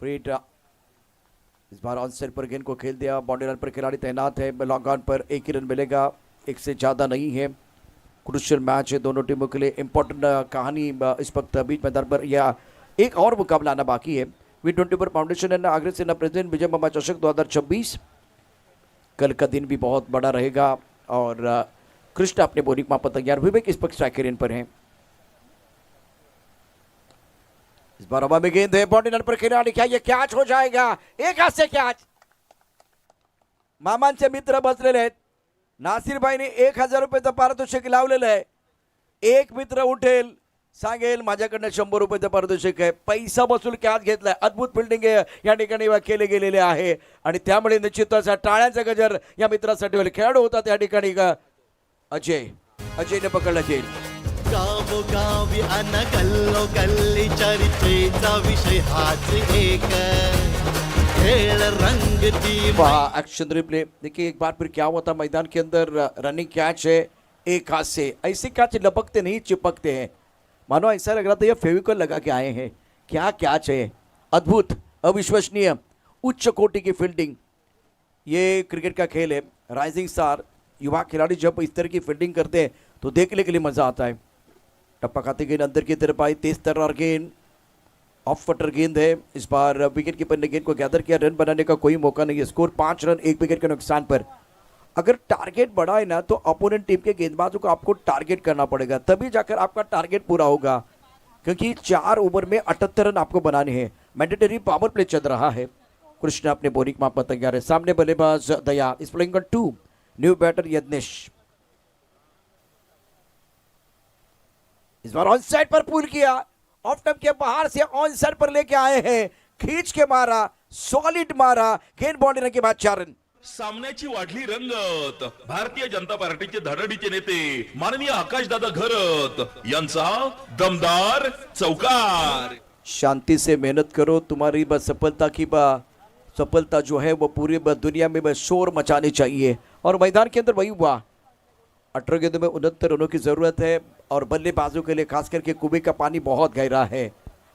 free hit. इस बार ऑन साइड पर गेंद को खेल दिया. बाउंड्री लाइन पर खिलाड़ी तैनात है. Long on per 1 he run मिलेगा. 1 से ज़्यादा नहीं है. क्रूशियल मैच है दोनों टीमों के लिए. इंपॉर्टेंट कहानी इस वक्त बीच मैदान पर. या एक और मुकाबला आना बाकी है. V24 फाउंडेशन एंड आगरा सेना प्रेसिडेंट विजय मामा चषक 2026. कल का दिन भी बहुत बड़ा रहेगा. और कृष्णा अपने बॉलिंग में तैयार. विवेक इस पक्ष स्ट्राइक रेन पर हैं. इस बार हवा में गेंद है. बॉडी पर खिलाड़ी. क्या ये कैच हो जाएगा? एक हाथ से कैच. मामांचे मित्र बसलेले आहेत. नासिर भाईने 1000 रुपयाचं पारितोषिक लावलेलं आहे. एक मित्र उठेल, सांगेल माझ्याकडनं 100 रुपयाचं पारितोषिक आहे. पैसा बसून कॅच घेतलाय. अद्भुत फिल्डिंग या ठिकाणी केले गेलेले आहे. आणि त्यामुळे निश्चितच टाळ्यांचा गजर या मित्रासाठी होईल. खेळाडू होता त्या ठिकाणी अजयने पकडला जेल. गावोगावी अन गल्लो गल्ली चर्चेचा विषय हाच एक. हे खेळ रंगती वाह, एक्शन रिप्ले देखिए एक बार फिर क्या हुआ था मैदान के अंदर। रनिंग कैच है एक हाथ से, ऐसे कैच लपकते नहीं चिपकते हैं, मानो ऐसा लग रहा था ये फेविकॉल लगा के आए हैं। क्या कैच है, अद्भुत, अविश्वसनीय, उच्च कोटि की फील्डिंग। ये क्रिकेट का खेल है। राइजिंग स्टार युवा खिलाड़ी जब इस तरह की फील्डिंग करते हैं तो देखने के लिए मजा आता है। टप्पा खाते गेंद अंदर की तरफ आई, तेज तर्रार गेंद, ऑफ कटर गेंद है। इस बार विकेट कीपर ने गेंद को गैदर किया, रन बनाने का कोई मौका नहीं है। स्कोर 5 रन 1 विकेट के नुकसान पर। अगर टारगेट बड़ा है ना तो अपोनेंट टीम के गेंदबाजों को आपको टारगेट करना पड़ेगा, तभी जाकर आपका टारगेट पूरा होगा, क्योंकि 4 ओवर में 78 रन आपको बनाने हैं। मैंडेटरी पावर प्ले चल रहा है। कृष्णा अपने बोरिक माप पर तैयार है। सामने बल्लेबाज दया इस playing on 2, new batter Yagnesh. इस बार ऑन साइड पर पुल किया, ऑफ टर्म के बाहर से ऑन साइड पर लेके आए हैं, खींच के मारा, सॉलिड मारा, गेंद बाउंड्री के बाद 4 रन। सामन्याची वाढली रंगत। भारतीय जनता पार्टीचे धडडीचे नेते माननीय आकाशदादा घरत यांचा दमदार चौकार। शांति से मेहनत करो, तुम्हारी बस सफलता जो है वो पूरी दुनिया में बस शोर मचानी चाहिए। और मैदान के अंदर वही हुआ। 18 गेंदों में 69 रनों की जरूरत है और बल्लेबाजों के लिए खास करके कुएं का पानी बहुत गहरा है,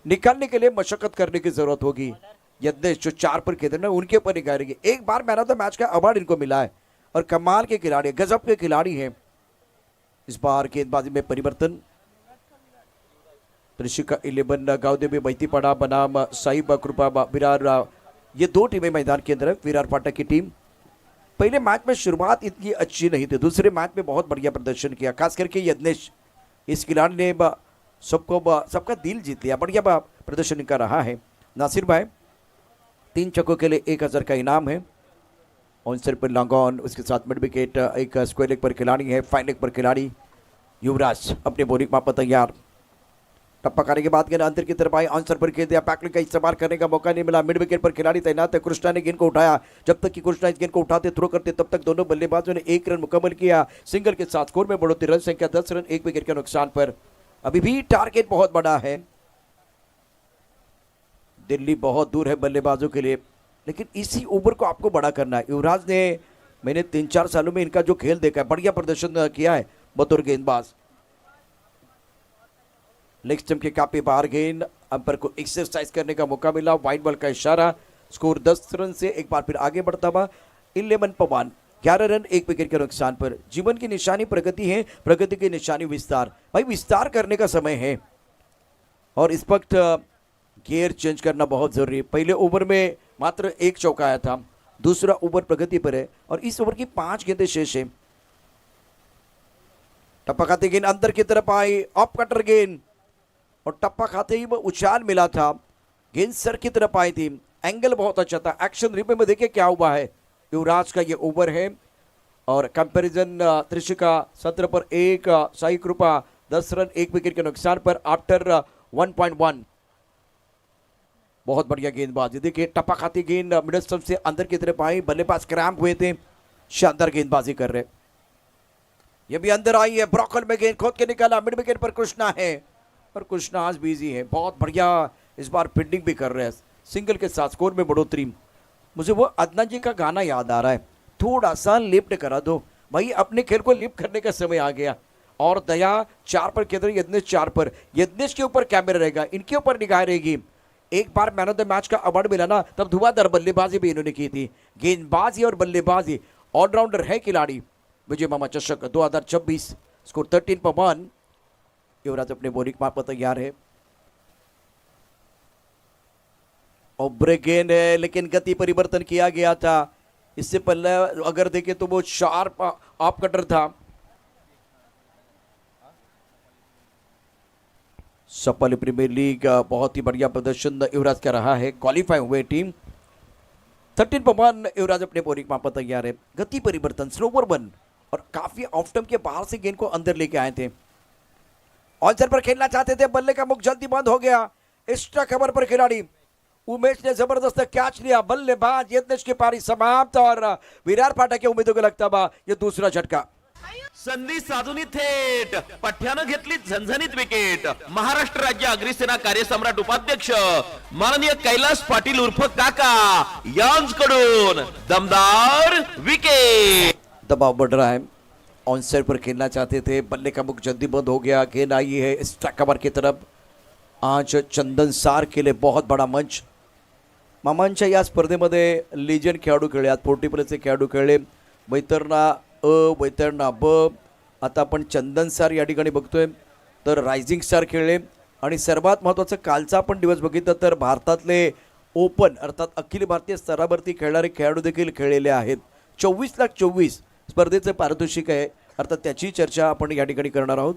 निकालने के लिए मशक्कत करने की जरूरत होगी। यज्ञेश जो 4 पर खेल रहे हैं उनके ऊपर निकालेंगे। एक बार मैन ऑफ द मैच का अवार्ड इनको मिला है और कमाल के खिलाड़ी, गजब के खिलाड़ी हैं। इस बार गेंदबाजी में परिवर्तन। त्रिशिका 11 गावदेवी बैतीपाड़ा बनाम साहिब कृपा विरार, ये 2 टीमें मैदान के अंदर है। विरार पाठक की टीम पहले मैच में शुरुआत इतनी अच्छी नहीं थी, दूसरे मैच में बहुत बढ़िया प्रदर्शन किया, खास करके यज्ञेश इस खिलाड़ी ने सबका दिल जीत लिया, बढ़िया प्रदर्शन कर रहा है। नासिर भाई 3 छक्कों के लिए 1000 का इनाम है। On side per long on, उसके साथ मिड विकेट, एक स्क्वायर लेग पर खिलाड़ी है, फाइन लेग पर खिलाड़ी युवराज अपने बोरिंग माप पर तैयार। टप्पा खाने के बाद गेंद अंदर की तरफ आई, आंसर पर खेल दिया, पैकलिंग का इस्तेमाल करने का मौका नहीं मिला। मिड विकेट पर खिलाड़ी तैनात है। कृष्णा ने गेंद को उठाया, जब तक कि कृष्णा इस गेंद को उठाते थ्रो करते तब तक दोनों बल्लेबाजों ने 1 रन मुकम्मल किया। सिंगल के साथ स्कोर में बढ़ोतरी, रन संख्या 10 रन 1 विकेट के नुकसान पर। अभी भी टारगेट बहुत बड़ा है, दिल्ली बहुत दूर है बल्लेबाजों के लिए, लेकिन इसी ओवर को आपको बड़ा करना है। युवराज ने, मैंने 3-4 सालों में इनका जो खेल देखा है, बढ़िया प्रदर्शन किया है बतौर गेंदबाज। लेग स्टंप के काफी बाहर गेंद, अंपायर को एक्सरसाइज करने का मौका मिला, वाइड बॉल का इशारा। स्कोर 10 रन से एक बार फिर आगे बढ़ता हुआ 11 पवन, 11 रन 1 विकेट के नुकसान पर। जीवन की निशानी प्रगति है, प्रगति की निशानी विस्तार। भाई विस्तार करने का समय है और इस वक्त गियर चेंज करना बहुत जरूरी है। पहले ओवर में मात्र 1 चौका आया था, दूसरा ओवर प्रगति पर है और इस ओवर की 5 गेंदें शेष है। टप्पा खाते गेंद अंदर की तरफ आई, ऑफ कटर गेंद और टप्पा खाते ही वो उछाल मिला था, गेंद सर की तरफ आई थी, एंगल बहुत अच्छा था। एक्शन रिप्ले में देखिए क्या हुआ है। युवराज का ये ओवर है और कंपैरिजन त्रिशिका 17 पर 1, साई कृपा 10 रन 1 विकेट के नुकसान पर आफ्टर 1.1। बहुत बढ़िया गेंदबाजी, देखिए टप्पा खाती गेंद मिडल स्टंप से अंदर की तरफ आई, बल्लेबाज क्रैम्प हुए थे, शानदार गेंदबाजी कर रहे। ये भी अंदर आई है, ब्रॉकल में गेंद खोद के निकाला, मिड विकेट पर कृष्णा है और कृष्णा आज बिजी है, बहुत बढ़िया इस बार फील्डिंग भी कर रहे हैं। सिंगल के साथ स्कोर में बढ़ोतरी। मुझे वो अदनान जी का गाना याद आ रहा है, थोड़ा सा लिफ्ट करा दो भाई, अपने खेल को लिफ्ट करने का समय आ गया। और दया 4 पर खेल रही, यज्ञेश 4 पर, यज्ञेश के ऊपर कैमरा रहेगा, इनके ऊपर निगाह रहेगी। एक बार मैन ऑफ द मैच का अवार्ड मिला ना, तब धुआंधार बल्लेबाजी भी इन्होंने की थी। गेंदबाजी और बल्लेबाजी ऑलराउंडर है खिलाड़ी। विजय मामा चषक 2026, स्कोर 13 पर 1। युवराज अपने बॉलिंग माप पर तैयार है और ब्रेक गेंद है, लेकिन गति परिवर्तन किया गया था। इससे पहले अगर देखें तो वो शार्प ऑफ कटर था। सफल प्रीमियर लीग, बहुत ही बढ़िया प्रदर्शन युवराज का रहा है, क्वालिफाई हुए टीम। 13 पर 1 युवराज अपने बॉलिंग माप पर तैयार है। गति परिवर्तन, स्लोवर 1 और काफी ऑफ टर्म के बाहर से गेंद को अंदर लेके आए थे। ऑनसर पर खेलना चाहते थे, बल्ले का मुख जल्दी बंद हो गया। एक्स्ट्रा कवर पर खिलाड़ी उमेश ने जबरदस्त कैच लिया, बल्लेबाज यज्ञेश की पारी समाप्त और विरार पाठक के उम्मीदों को लगता बा ये दूसरा झटका। संधी साधून थेट पठ्यानं घेतली झणझणीत विकेट. महाराष्ट्र राज्य अग्निसेना कार्यसम्राट उपाध्यक्ष माननीय कैलास पाटील उर्फ काका यांकडून दमदार विकेट. दबाव बढ़ रहा है, ऑन साइड पर खेलना चाहते थे, बल्ले का मुख जल्दी बंद हो गया. गेंद आई है स्ट्राइक कवर की तरफ. आज चंदन सार के लिए बहुत बड़ा मंच. मामांच्या या स्पर्धेमध्ये लिजंड खेळाडू खेळले, आज 40 प्लसचे खेळाडू खेळले. वैतरणा अ, वैतरणा ब. आता आपण चंदन सार या ठिकाणी बघतोय, तर रायझिंग स्टार खेळले. आणि सर्वात महत्त्वाचं कालचा आपण दिवस बघितलं तर भारतातले ओपन अर्थात अखिल भारतीय स्तरावरती खेळणारे खेळाडू देखील खेळलेले आहेत. 24,24,00,000 स्पर्धेचं पारितोषिक आहे, अर्थात त्याची चर्चा आपण या ठिकाणी करणार आहोत.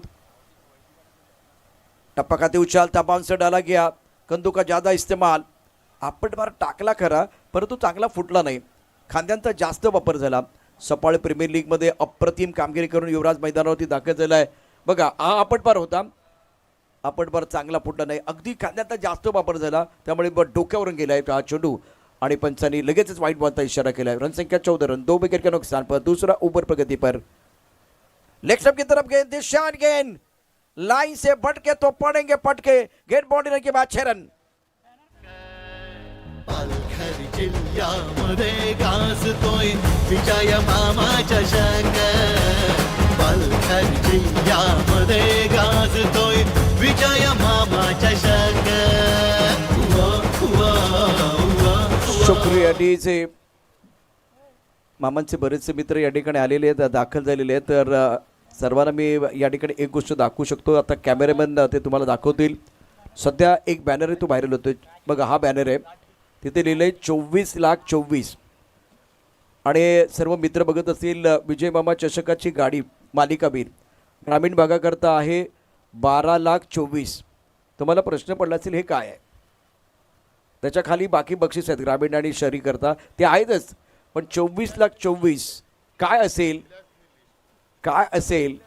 टप्पा खाते उछालता, बाउंसर डाला गया, कंदू का ज्यादा इस्तेमाल. आपट बार टाकला खरा, परंतु चांगला फुटला नाही. खांद्यांचा जास्त वापर झाला. सफाळे प्रीमियर लीगमध्ये अप्रतिम कामगिरी करून युवराज मैदानावरती दाखल झाला आहे. बघा, हा आपटबार होता, आपटबार चांगला फुटला नाही, अगदी खांद्यांचा जास्त वापर झाला, त्यामुळे डोक्यावरून गेला आहे हा चेंडू. आणि पंचांनी लगेचच वाईट बॉलचा इशारा केला है. रन संख्या 14 रन, 2 विकेट के नुकसान पर. दूसरा ओवर प्रगति पर. लेग स्टंप की तरफ गेंद, निशान गेंद लाइन से भटके तो पड़ेंगे पटके. गेंद बाउंड्री रन के बाद 6 रन. पालघर जिल्ह्यामध्ये गाजतोय विजय मामाचा शंख. पालघर जिल्ह्यामध्ये गाजतोय विजय मामाचा शंख. शुक्रिया डीजे. मामांचे बरेचसे मित्र या ठिकाणी आलेले आहेत, दाखल झालेले आहेत. तर सर्वांना मी या ठिकाणी एक गोष्ट दाखवू शकतो. आता कॅमेरामॅन ते तुम्हाला दाखवतील. सध्या एक बॅनर आहे, तो व्हायरल होतोय. बघा, हा बॅनर आहे, तिथे लिहिलं आहे 24,24,00,000. आणि सर्व मित्र बघत असतील, विजय मामा चषकाची गाडी मालिकावीर ग्रामीण भागाकरता आहे 12,24,00,000. तुम्हाला प्रश्न पडला असेल हे काय आहे. त्याच्या खाली बाकी बक्षीस आहेत ग्रामीण आणि शहरी करता, ते आहेतच, पण 24,24,00,000 काय असेल, काय असेल.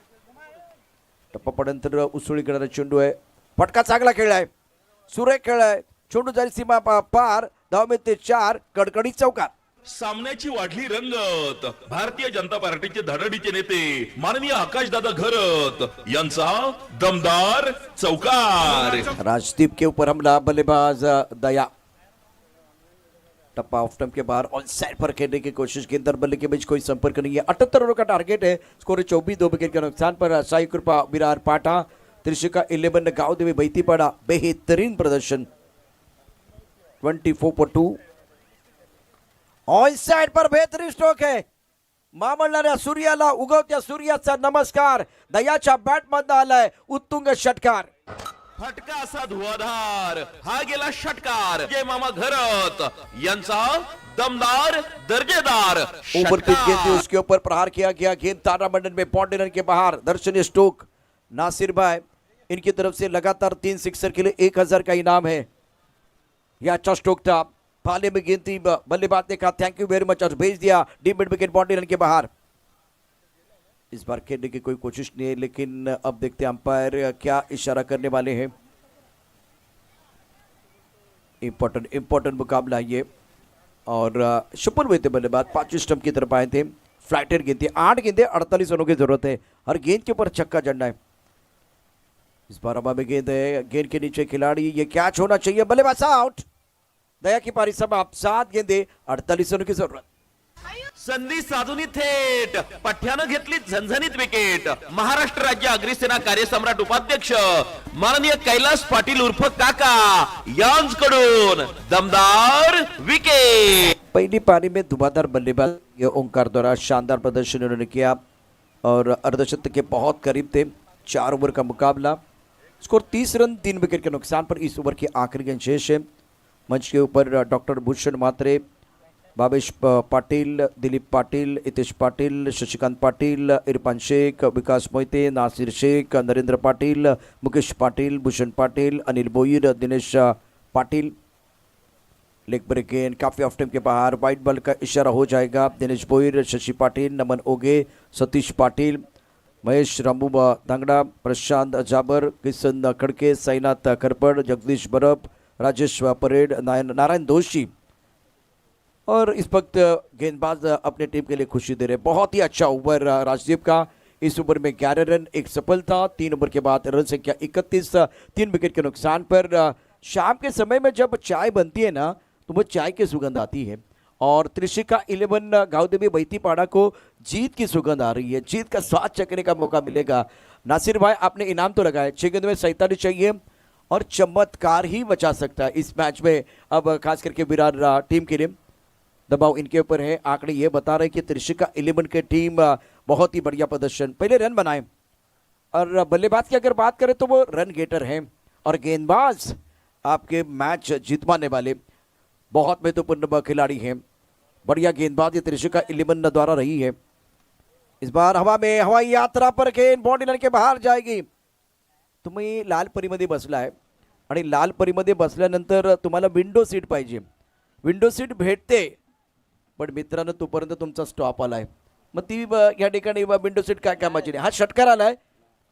टप्पा पडंतर उसळी करणारा चेंडू आहे. फटका चांगला खेळलाय, सुरेख खेळलाय. चेंडू जाईल सीमा पार. धाव ते 4. कडकडीत चौकार. सामन्याची वाढली रंगत. भारतीय जनता पार्टीचे धडडीचे नेते माननीय आकाशदादा घरत यांचा दमदार चौकार. राजदीप के ऊपर हमला, बल्लेबाज दया. टप्पा ऑफ स्टंप के बाहर, ऑन साइड पर खेलने की कोशिश, गेंदर बल्ले के बीच कोई संपर्क नहीं है. 78 रनों का टारगेट है. स्कोर 24, 2 विकेट के नुकसान पर. साई कृपा, विरार पाठा, त्रिशिका 11 गांव देवी बैतीपाड़ा. बेहतरीन प्रदर्शन. 24/2. ऑन साइड पर बेहतरीन स्ट्रोक है. मामलणाऱ्या सूर्याला, उगवत्या सूर्याचा नमस्कार. दयाच्या बॅटमधनं आलाय उत्तुंग षटकार. फटका असा धुवाधार, हा गेला षटकार. जय मामा घरत यांचा दमदार दर्जेदार ओवर पिच गेंद थी, उसके ऊपर प्रहार किया गया. गेंद तारामंडल में बाउंड्री रन के बाहर. दर्शनीय स्ट्रोक. नासिर भाई, इनकी तरफ से लगातार 3 सिक्सर के लिए 1,000 का इनाम है. यह अच्छा स्ट्रोक था. पाले में गेंद थी, बल्लेबाज ने कहा थैंक यू वेरी मच और भेज दिया. Deep mid wicket, boundary run के बाहर. इस बार खेलने की कोई कोशिश नहीं है, लेकिन अब देखते हैं अंपायर क्या इशारा करने वाले हैं. इंपॉर्टेंट मुकाबला ये. और शुपर हुए थे बल्लेबाज, 5 स्टंप की तरफ आए थे. फ्लाइटेड गेंद थी, 8 गेंदें 48 रनों की जरूरत है. हर गेंद के ऊपर छक्का जड़ना है. इस बार हवा में गेंद है, गेंद के नीचे खिलाड़ी, ये कैच होना चाहिए. बल्लेबाज आउट. दया की पारी समाप्त. 7 गेंदें 48 रनों की जरूरत. संधी साधून थेट पठ्यानं घेतली झणझणीत विकेट. महाराष्ट्र राज्य अग्निसेना कार्यसम्राट उपाध्यक्ष माननीय कैलास पाटील उर्फ काका यांकडून दमदार विकेट. पहली पारी में धुआंधार बल्लेबाज ओंकार द्वारा शानदार प्रदर्शन उन्होंने किया और अर्धशतक के बहुत करीब थे. 4 ओवर का मुकाबला. स्कोर 30 रन 3 विकेट के नुकसान पर. इस ओवर की आखिरी गेंद शेष है. मंच के ऊपर डॉक्टर भूषण मात्रे, भावेश पाटिल, दिलीप पाटिल, हितेश पाटिल, शशिकांत पाटिल, इरफान शेख, विकास मोहिते, नासिर शेख, नरेंद्र पाटिल, मुकेश पाटिल, भूषण पाटिल, अनिल बोईर, दिनेश पाटिल. लेग ब्रेक गेंद काफी ऑफ टाइम के बाहर. वाइट बॉल का इशारा हो जाएगा. दिनेश बोईर, शशि पाटिल, नमन ओगे, सतीश पाटिल, महेश रामू दांगड़ा, प्रशांत जाबर, किशन खड़के, साईनाथ करपड़, जगदीश बरप, राजेश परेड, नारायण दोषी. और इस वक्त गेंदबाज अपने टीम के लिए खुशी दे रहे. बहुत ही अच्छा ओवर राजदीप का. इस ओवर में 11 रन, एक सफलता। 3 ओवर के बाद रन संख्या 31, 3 विकेट के नुकसान पर। शाम के समय में जब चाय बनती है ना तो वो चाय की सुगंध आती है और त्रिशिका 11 गांवदेवी बैतीपाड़ा को जीत की सुगंध आ रही है, जीत का स्वाद चखने का मौका मिलेगा। नासिर भाई आपने इनाम तो लगाया, 6 गेंद में 47 चाहिए और चमत्कार ही बचा सकता है इस मैच में। अब खास करके विराट टीम के लिए दबाव इनके ऊपर है। आंकड़े ये बता रहे कि त्रिशिका 11 की टीम बहुत ही बढ़िया प्रदर्शन, पहले रन बनाए और बल्लेबाज की अगर बात करें तो वो रन गेटर हैं और गेंदबाज आपके मैच जितवाने वाले बहुत महत्वपूर्ण खिलाड़ी हैं। बढ़िया गेंदबाज ये त्रिशिका 11 द्वारा रही है। इस बार हवा में हवाई यात्रा पर गेंद बॉडी लाइन के बाहर जाएगी। तुम्ही लाल परीमध्ये बसलाय आणि लाल परीमध्ये बसल्यानंतर तुम्हाला विंडो सीट पाहिजे, विंडो सीट भेटते पण मित्रांनो तोपर्यंत तुमचा स्टॉप आलाय, मग ती या ठिकाणी विंडो सीट काय कामाची नाही। हा षटकार आलाय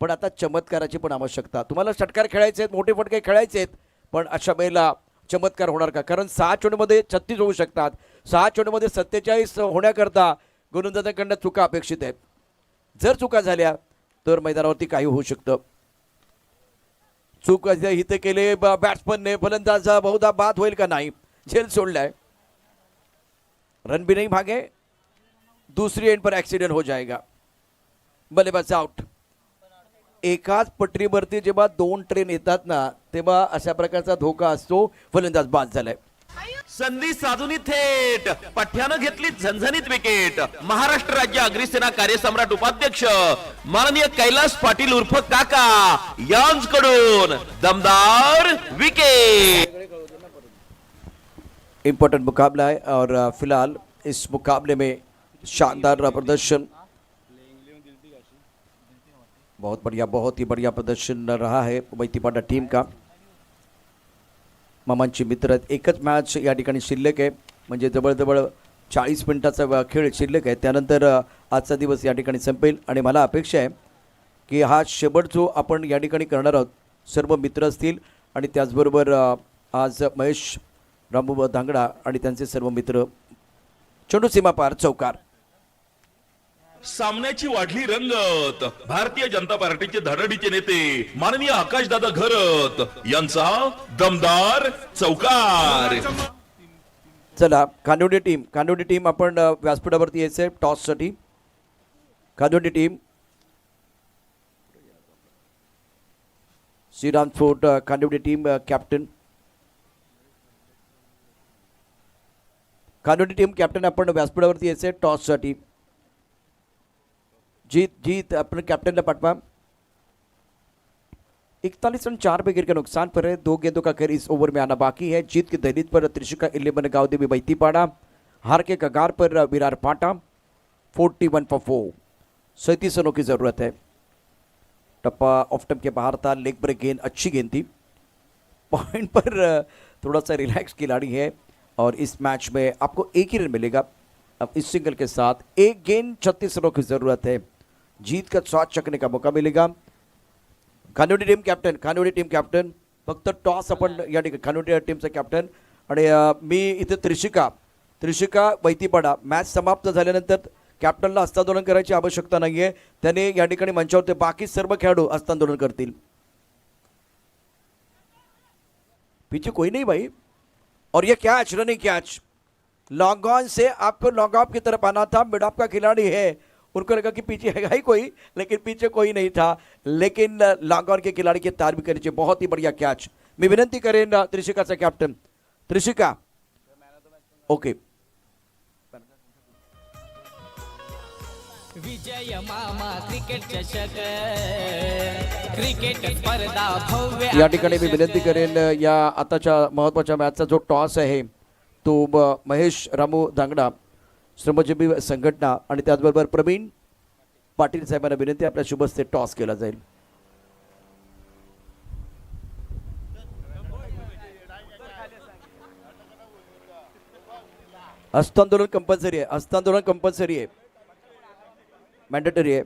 पण आता चमत्काराची पण आवश्यकता, तुम्हाला षटकार खेळायचे आहेत, मोठे फटके खेळायचे आहेत, पण अशा वेळेला चमत्कार होणार का? कारण 6 चेंडूमध्ये 36 होऊ शकतात, 6 चेंडूमध्ये 47 होण्याकरता गोलंदाजांकडून चुका अपेक्षित आहेत। जर चुका झाल्या तर मैदानावरती काही होऊ शकतं। चूक इथे केले बॅट्समनने, फलंदाज बहुधा बाद होईल का नाही, झेल सोडलाय, रन भी नहीं भागे, दूसरी एंड पर एक्सीडेंट हो जाएगा, बल्लेबाज आउट। एकाच पटरीवरती जेव्हा 2 ट्रेन येतात ना तेव्हा अशा प्रकारचा धोका असतो, फलंदाज बाद झालाय। संधी साधून थेट पठ्यानं घेतली झणझणीत विकेट। महाराष्ट्र राज्य अग्निसेना कार्यसम्राट उपाध्यक्ष माननीय कैलास पाटील उर्फ काका यांकडून दमदार विकेट। इम्पोर्टेंट मुकाबला है और फिलहाल इस मुकाबले में शानदार प्रदर्शन, बहुत बढ़िया, बहुत ही बढ़िया प्रदर्शन रहा है बैतीपाड़ा टीम का। मामांची मित्र आहेत, एकच मॅच या ठिकाणी शिल्लक आहे, म्हणजे जवळजवळ 40 मिनिटाचा खेळ शिल्लक आहे, त्यानंतर आजचा दिवस या ठिकाणी संपेल आणि मला अपेक्षा आहे की हा शेवट जो आपण या ठिकाणी करणार आहोत सर्व मित्र असतील आणि त्याचबरोबर आज महेश रामू धांगडा आणि त्यांचे सर्व मित्र। चेंडू सीमा पार चौकार, सामन्याची वाढली रंगत। भारतीय जनता पार्टीचे धडडीचे नेते माननीय आकाशदादा घरत यांचा दमदार चौकार। चला खानोडी टीम आपण व्यासपीठावरती यायचे टॉससाठी। Khanodi team Shriram fort Khanodi team captain, Khanodi team captain आपण व्यासपीठावरती यायचे टॉससाठी। जीत अपने कैप्टन ने पटवा। 41 रन 4 विकेट के नुकसान पर है, 2 गेंदों का खेल इस ओवर में आना बाकी है। जीत की दहलीज पर त्रिशिका 11 गांवदेवी बैतीपाड़ा, हार के कगार पर विरार पाटा। 41 फॉर 4, 37 रनों की ज़रूरत है। टप्पा ऑफ स्टंप के बाहर था, लेग ब्रेक गेंद, अच्छी गेंद थी, पॉइंट पर थोड़ा सा रिलैक्स खिलाड़ी है और इस मैच में आपको एक ही रन मिलेगा। अब इस सिंगल के साथ एक गेंद 36 रनों की ज़रूरत है, जीत का स्वाद चखने का मौका मिलेगा। खानोडी टीम कॅप्टन फक्त टॉस आपण या ठिकाणी खानोडी टीमचा कॅप्टन आणि मी इथे त्रिशिका बैतीपाडा मॅच समाप्त झाल्यानंतर कॅप्टनला हस्तांदोलन करायची आवश्यकता नाही आहे, त्याने या ठिकाणी मंचावरती बाकी सर्व खेळाडू हस्तांदोलन करतील। पीछे कोई नहीं भाई, और ये catch running catch, long on से आपको लॉन्ग ऑफ की तरफ आना था, मिड ऑफ का खिलाड़ी है, उनको लगा कि पीछे है ही कोई, लेकिन पीछे कोई नहीं था, लेकिन लॉन्ग ऑन के खिलाड़ी के तार भी करीचे। बहुत ही बढ़िया कैच। मैं विनंती करेन त्रिशिकाचा कॅप्टन, त्रिशिका ओके। विजय मामा क्रिकेट चषक, क्रिकेट स्पर्धा भव्य। या ठिकाणी मी विनंती करेन या आताच्या महत्त्वाच्या मॅचचा जो टॉस आहे तो महेश रामू धांगडा श्रमजीवी संघटना आणि त्याचबरोबर प्रवीण पाटील साहेबांना विनंती, आपल्या शुभ हस्ते टॉस केला जाईल। हस्तांदोलन कंपल्सरी आहे, मॅन्डेटरी आहे।